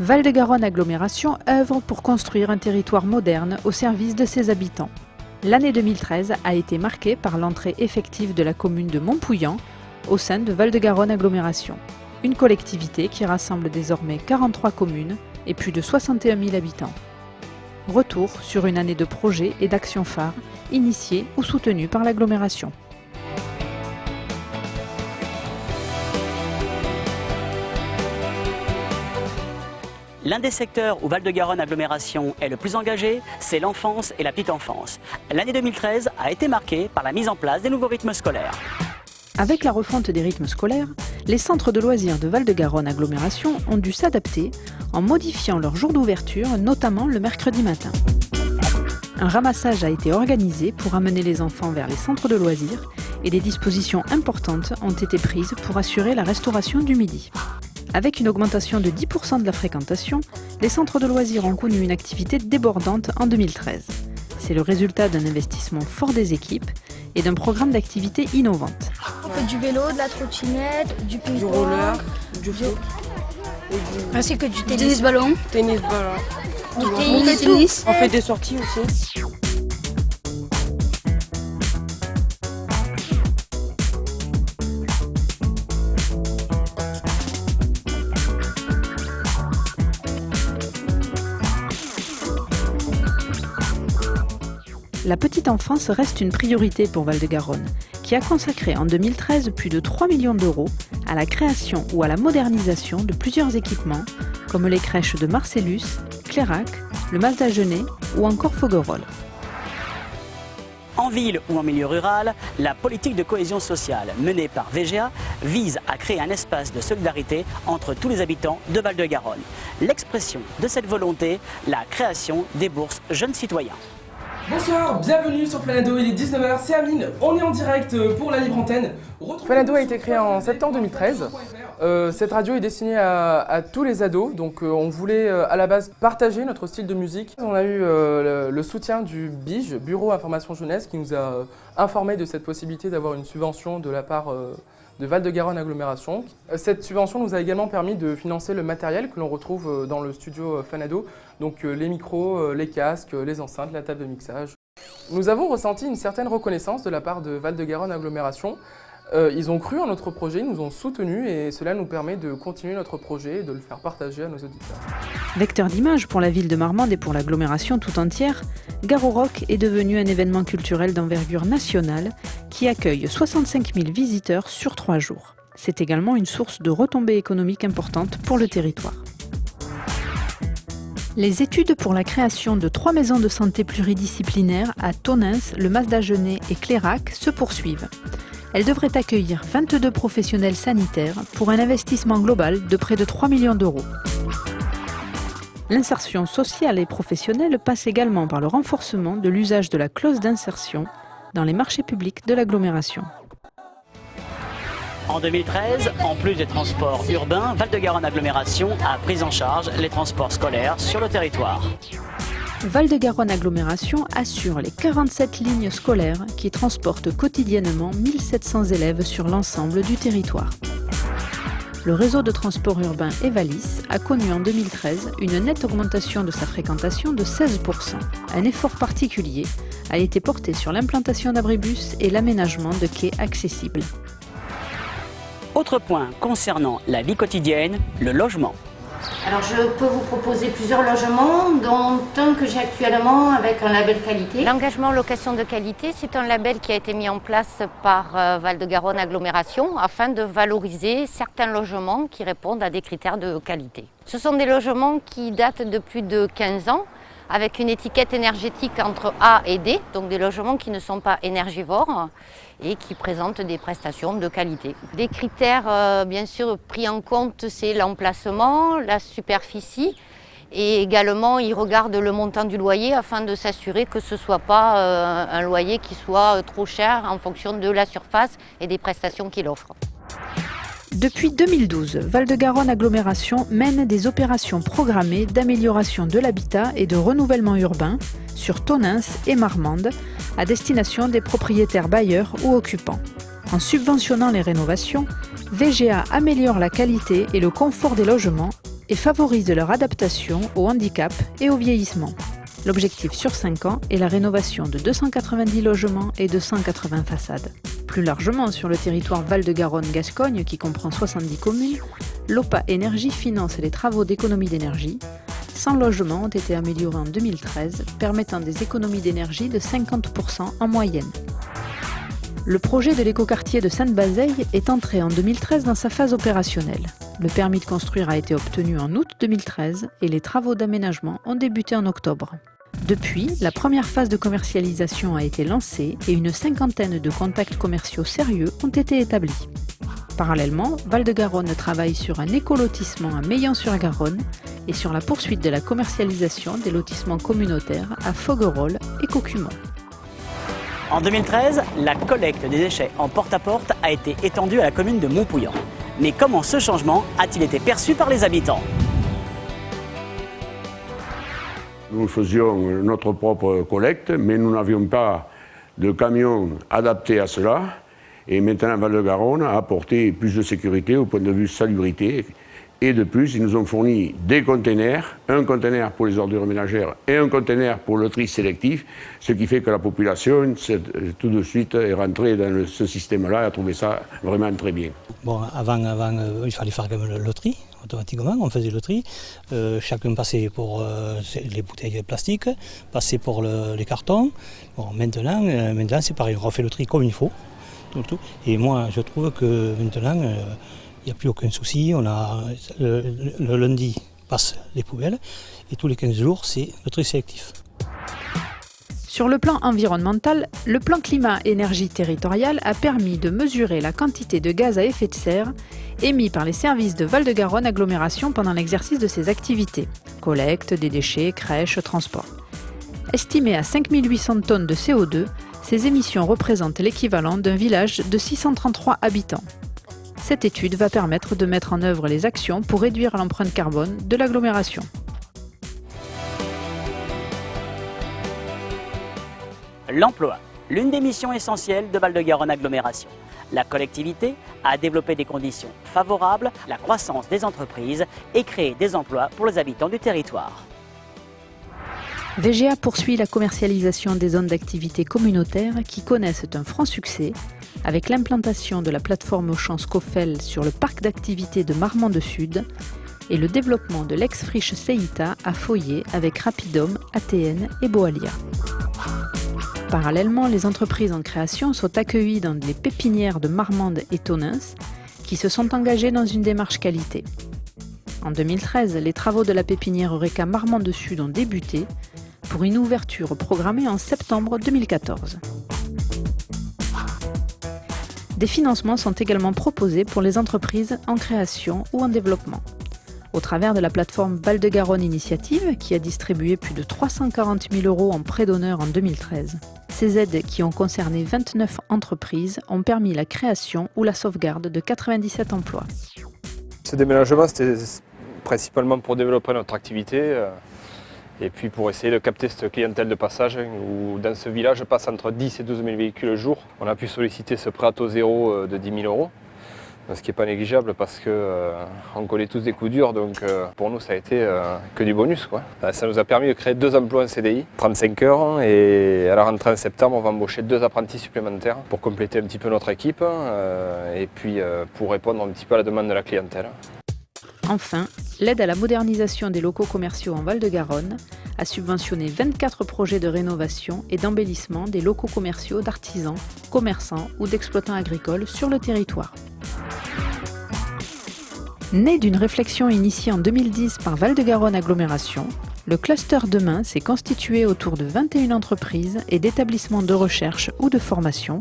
Val-de-Garonne Agglomération œuvre pour construire un territoire moderne au service de ses habitants. L'année 2013 a été marquée par l'entrée effective de la commune de Montpouillan au sein de Val-de-Garonne Agglomération, une collectivité qui rassemble désormais 43 communes et plus de 61 000 habitants. Retour sur une année de projets et d'actions phares initiés ou soutenus par l'agglomération. L'un des secteurs où Val-de-Garonne Agglomération est le plus engagé, c'est l'enfance et la petite enfance. L'année 2013 a été marquée par la mise en place des nouveaux rythmes scolaires. Avec la refonte des rythmes scolaires, les centres de loisirs de Val-de-Garonne Agglomération ont dû s'adapter en modifiant leurs jours d'ouverture, notamment le mercredi matin. Un ramassage a été organisé pour amener les enfants vers les centres de loisirs et des dispositions importantes ont été prises pour assurer la restauration du midi. Avec une augmentation de 10% de la fréquentation, les centres de loisirs ont connu une activité débordante en 2013. C'est le résultat d'un investissement fort des équipes et d'un programme d'activités innovantes. On fait du vélo, de la trottinette, du ping-pong, du roller, du foot. Ainsi que du tennis-ballon. Tennis-ballon. Du tennis. On fait des sorties aussi. La petite enfance reste une priorité pour Val-de-Garonne, qui a consacré en 2013 plus de 3 millions d'euros à la création ou à la modernisation de plusieurs équipements, comme les crèches de Marcellus, Clérac, le Mas-d'Agenais ou encore Foguerolles. En ville ou en milieu rural, la politique de cohésion sociale menée par VGA vise à créer un espace de solidarité entre tous les habitants de Val-de-Garonne. L'expression de cette volonté, la création des bourses jeunes citoyens. Bonsoir, bienvenue sur Fanado, il est 19h, c'est Amine, on est en direct pour la libre antenne. Fanado a été créé en septembre 2013. Cette radio est destinée à tous les ados, donc on voulait à la base partager notre style de musique. On a eu le soutien du BIJ, Bureau Information Jeunesse, qui nous a informé de cette possibilité d'avoir une subvention de la part de Val-de-Garonne Agglomération. Cette subvention nous a également permis de financer le matériel que l'on retrouve dans le studio Fanado, donc les micros, les casques, les enceintes, la table de mixage. Nous avons ressenti une certaine reconnaissance de la part de Val-de-Garonne Agglomération. Ils ont cru en notre projet, ils nous ont soutenus et cela nous permet de continuer notre projet et de le faire partager à nos auditeurs. Vecteur d'image pour la ville de Marmande et pour l'agglomération tout entière, Garo Rock est devenu un événement culturel d'envergure nationale qui accueille 65 000 visiteurs sur 3 jours. C'est également une source de retombées économiques importantes pour le territoire. Les études pour la création de 3 maisons de santé pluridisciplinaires à Tonins, le Mas-d'Agenais et Clérac se poursuivent. Elles devraient accueillir 22 professionnels sanitaires pour un investissement global de près de 3 millions d'euros. L'insertion sociale et professionnelle passe également par le renforcement de l'usage de la clause d'insertion dans les marchés publics de l'agglomération. En 2013, en plus des transports urbains, Val-de-Garonne Agglomération a pris en charge les transports scolaires sur le territoire. Val-de-Garonne Agglomération assure les 47 lignes scolaires qui transportent quotidiennement 1700 élèves sur l'ensemble du territoire. Le réseau de transport urbain Evalis a connu en 2013 une nette augmentation de sa fréquentation de 16%. Un effort particulier a été porté sur l'implantation d'abribus et l'aménagement de quais accessibles. Autre point concernant la vie quotidienne, le logement. Alors je peux vous proposer plusieurs logements, dont un que j'ai actuellement avec un label qualité. L'engagement location de qualité, c'est un label qui a été mis en place par Val-de-Garonne Agglomération afin de valoriser certains logements qui répondent à des critères de qualité. Ce sont des logements qui datent de plus de 15 ans, avec une étiquette énergétique entre A et D, donc des logements qui ne sont pas énergivores et qui présentent des prestations de qualité. Les critères, bien sûr, pris en compte, c'est l'emplacement, la superficie et également, ils regardent le montant du loyer afin de s'assurer que ce ne soit pas un loyer qui soit trop cher en fonction de la surface et des prestations qu'il offre. Depuis 2012, Val-de-Garonne Agglomération mène des opérations programmées d'amélioration de l'habitat et de renouvellement urbain sur Tonins et Marmande à destination des propriétaires bailleurs ou occupants. En subventionnant les rénovations, VGA améliore la qualité et le confort des logements et favorise leur adaptation au handicap et au vieillissement. L'objectif sur 5 ans est la rénovation de 290 logements et de 180 façades. Plus largement, sur le territoire Val-de-Garonne-Gascogne, qui comprend 70 communes, l'OPA Énergie finance les travaux d'économie d'énergie. 100 logements ont été améliorés en 2013, permettant des économies d'énergie de 50% en moyenne. Le projet de l'écoquartier de Sainte-Bazeille est entré en 2013 dans sa phase opérationnelle. Le permis de construire a été obtenu en août 2013 et les travaux d'aménagement ont débuté en octobre. Depuis, la première phase de commercialisation a été lancée et une cinquantaine de contacts commerciaux sérieux ont été établis. Parallèlement, Val-de-Garonne travaille sur un écolotissement à Meillan-sur-Garonne et sur la poursuite de la commercialisation des lotissements communautaires à Foguerolles et Cocumont. En 2013, la collecte des déchets en porte-à-porte a été étendue à la commune de Montpouillan. Mais comment ce changement a-t-il été perçu par les habitants ? Nous faisions notre propre collecte, mais nous n'avions pas de camion adapté à cela. Et maintenant, Val-de-Garonne a apporté plus de sécurité au point de vue salubrité. Et de plus, ils nous ont fourni des containers, un container pour les ordures ménagères et un container pour le tri sélectif, ce qui fait que la population, tout de suite, est rentrée dans ce système-là et a trouvé ça vraiment très bien. Bon, avant, il fallait faire comme le tri, automatiquement, on faisait le tri. Chacun passait pour les bouteilles plastiques, passait pour les cartons. Bon, maintenant c'est pareil, on refait le tri comme il faut. Tout. Et moi, je trouve que maintenant, il n'y a plus aucun souci. On a, le lundi passe les poubelles et tous les 15 jours, c'est le tri sélectif. Sur le plan environnemental, le plan climat-énergie territorial a permis de mesurer la quantité de gaz à effet de serre émis par les services de Val-de-Garonne Agglomération pendant l'exercice de ses activités, collecte des déchets, crèche, transport. Estimées à 5800 tonnes de CO2, ces émissions représentent l'équivalent d'un village de 633 habitants. Cette étude va permettre de mettre en œuvre les actions pour réduire l'empreinte carbone de l'agglomération. L'emploi, l'une des missions essentielles de Val-de-Garonne Agglomération. La collectivité a développé des conditions favorables à la croissance des entreprises et créé des emplois pour les habitants du territoire. VGA poursuit la commercialisation des zones d'activité communautaires qui connaissent un franc succès avec l'implantation de la plateforme Auchan Scofel sur le parc d'activités de Marmande-Sud et le développement de l'ex-friche Ceita à Foyer avec Rapidom, ATN et Boalia. Parallèlement, les entreprises en création sont accueillies dans les pépinières de Marmande et Tonins qui se sont engagées dans une démarche qualité. En 2013, les travaux de la pépinière Eureka Marmande-Sud ont débuté pour une ouverture programmée en septembre 2014. Des financements sont également proposés pour les entreprises en création ou en développement. Au travers de la plateforme Val-de-Garonne Initiative, qui a distribué plus de 340 000 € en prêts d'honneur en 2013. Ces aides, qui ont concerné 29 entreprises, ont permis la création ou la sauvegarde de 97 emplois. Ce déménagement, c'était principalement pour développer notre activité et puis pour essayer de capter cette clientèle de passage où dans ce village passe entre 10 et 12 000 véhicules le jour. On a pu solliciter ce prêt à taux zéro de 10 000 €. Ce qui n'est pas négligeable parce qu'on connaît tous des coups durs, donc pour nous ça a été que du bonus, quoi. Ça nous a permis de créer 2 emplois en CDI, 35 heures, et à la rentrée en septembre on va embaucher 2 apprentis supplémentaires pour compléter un petit peu notre équipe et puis pour répondre un petit peu à la demande de la clientèle. Enfin, l'aide à la modernisation des locaux commerciaux en Val-de-Garonne a subventionné 24 projets de rénovation et d'embellissement des locaux commerciaux d'artisans, commerçants ou d'exploitants agricoles sur le territoire. Né d'une réflexion initiée en 2010 par Val-de-Garonne Agglomération, le cluster Demain s'est constitué autour de 21 entreprises et d'établissements de recherche ou de formation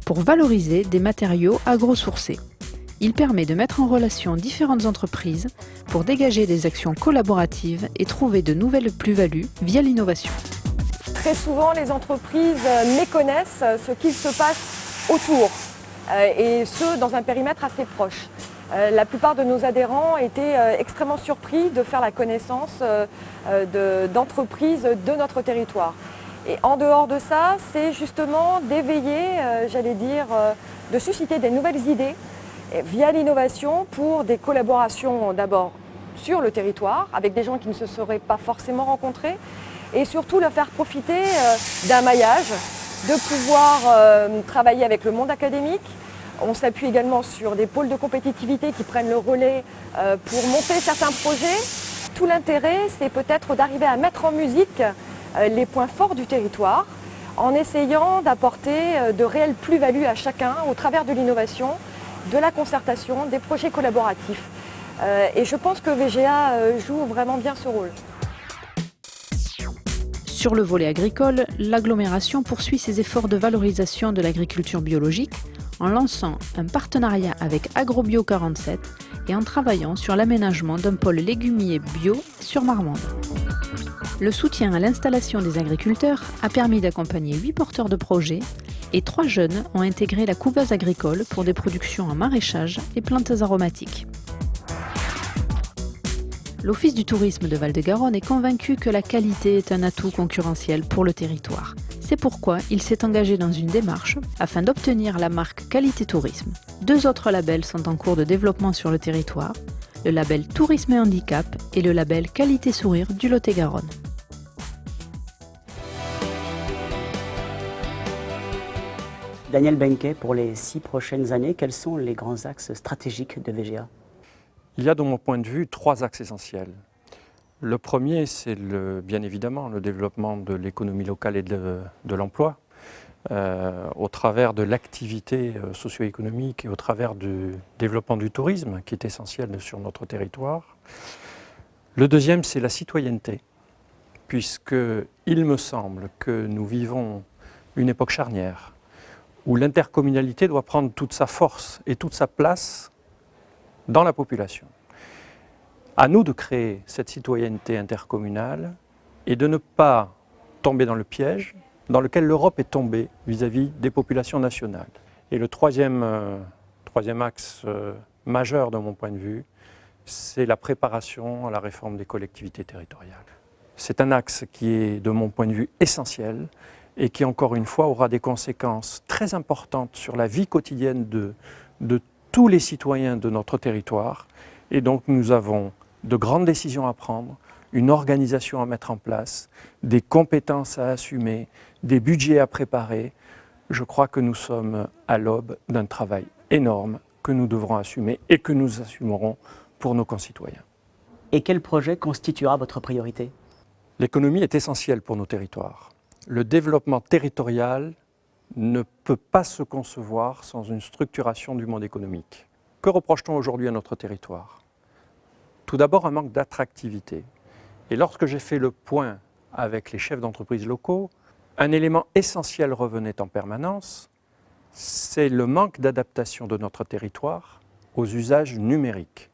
pour valoriser des matériaux agrosourcés. Il permet de mettre en relation différentes entreprises pour dégager des actions collaboratives et trouver de nouvelles plus-values via l'innovation. Très souvent, les entreprises méconnaissent ce qu'il se passe autour, et ce, dans un périmètre assez proche. La plupart de nos adhérents étaient extrêmement surpris de faire la connaissance d'entreprises de notre territoire. Et en dehors de ça, c'est justement d'éveiller, de susciter des nouvelles idées via l'innovation pour des collaborations d'abord sur le territoire, avec des gens qui ne se seraient pas forcément rencontrés, et surtout leur faire profiter d'un maillage, de pouvoir travailler avec le monde académique. On s'appuie également sur des pôles de compétitivité qui prennent le relais pour monter certains projets. Tout l'intérêt, c'est peut-être d'arriver à mettre en musique les points forts du territoire, en essayant d'apporter de réelles plus-values à chacun au travers de l'innovation, de la concertation, des projets collaboratifs. Et je pense que VGA joue vraiment bien ce rôle. Sur le volet agricole, l'agglomération poursuit ses efforts de valorisation de l'agriculture biologique en lançant un partenariat avec AgroBio 47 et en travaillant sur l'aménagement d'un pôle légumier bio sur Marmande. Le soutien à l'installation des agriculteurs a permis d'accompagner 8 porteurs de projets et 3 jeunes ont intégré la couveuse agricole pour des productions en maraîchage et plantes aromatiques. L'Office du tourisme de Val-de-Garonne est convaincu que la qualité est un atout concurrentiel pour le territoire. C'est pourquoi il s'est engagé dans une démarche afin d'obtenir la marque Qualité Tourisme. 2 autres labels sont en cours de développement sur le territoire, le label Tourisme et Handicap et le label Qualité Sourire du Lot-et-Garonne. Daniel Benquet, pour les 6 prochaines années, quels sont les grands axes stratégiques de VGA? Il y a de mon point de vue 3 axes essentiels. Le premier, c'est bien évidemment le développement de l'économie locale et de l'emploi au travers de l'activité socio-économique et au travers du développement du tourisme qui est essentiel sur notre territoire. Le deuxième, c'est la citoyenneté, puisqu'il me semble que nous vivons une époque charnière où l'intercommunalité doit prendre toute sa force et toute sa place dans la population. À nous de créer cette citoyenneté intercommunale et de ne pas tomber dans le piège dans lequel l'Europe est tombée vis-à-vis des populations nationales. Et le troisième axe majeur de mon point de vue, c'est la préparation à la réforme des collectivités territoriales. C'est un axe qui est, de mon point de vue, essentiel et qui, encore une fois, aura des conséquences très importantes sur la vie quotidienne de tous les citoyens de notre territoire. Et donc nous avons de grandes décisions à prendre, une organisation à mettre en place, des compétences à assumer, des budgets à préparer. Je crois que nous sommes à l'aube d'un travail énorme que nous devrons assumer et que nous assumerons pour nos concitoyens. Et quel projet constituera votre priorité? L'économie est essentielle pour nos territoires. Le développement territorial ne peut pas se concevoir sans une structuration du monde économique. Que reproche-t-on aujourd'hui à notre territoire? Tout d'abord, un manque d'attractivité. Et lorsque j'ai fait le point avec les chefs d'entreprise locaux, un élément essentiel revenait en permanence, c'est le manque d'adaptation de notre territoire aux usages numériques.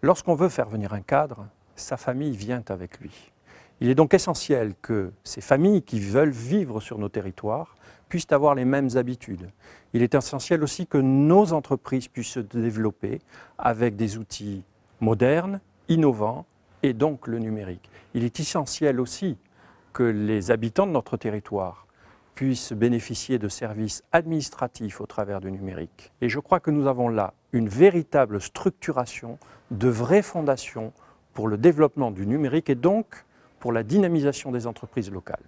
Lorsqu'on veut faire venir un cadre, sa famille vient avec lui. Il est donc essentiel que ces familles qui veulent vivre sur nos territoires puissent avoir les mêmes habitudes. Il est essentiel aussi que nos entreprises puissent se développer avec des outils modernes, innovants et donc le numérique. Il est essentiel aussi que les habitants de notre territoire puissent bénéficier de services administratifs au travers du numérique. Et je crois que nous avons là une véritable structuration, de vraies fondations pour le développement du numérique et donc pour la dynamisation des entreprises locales.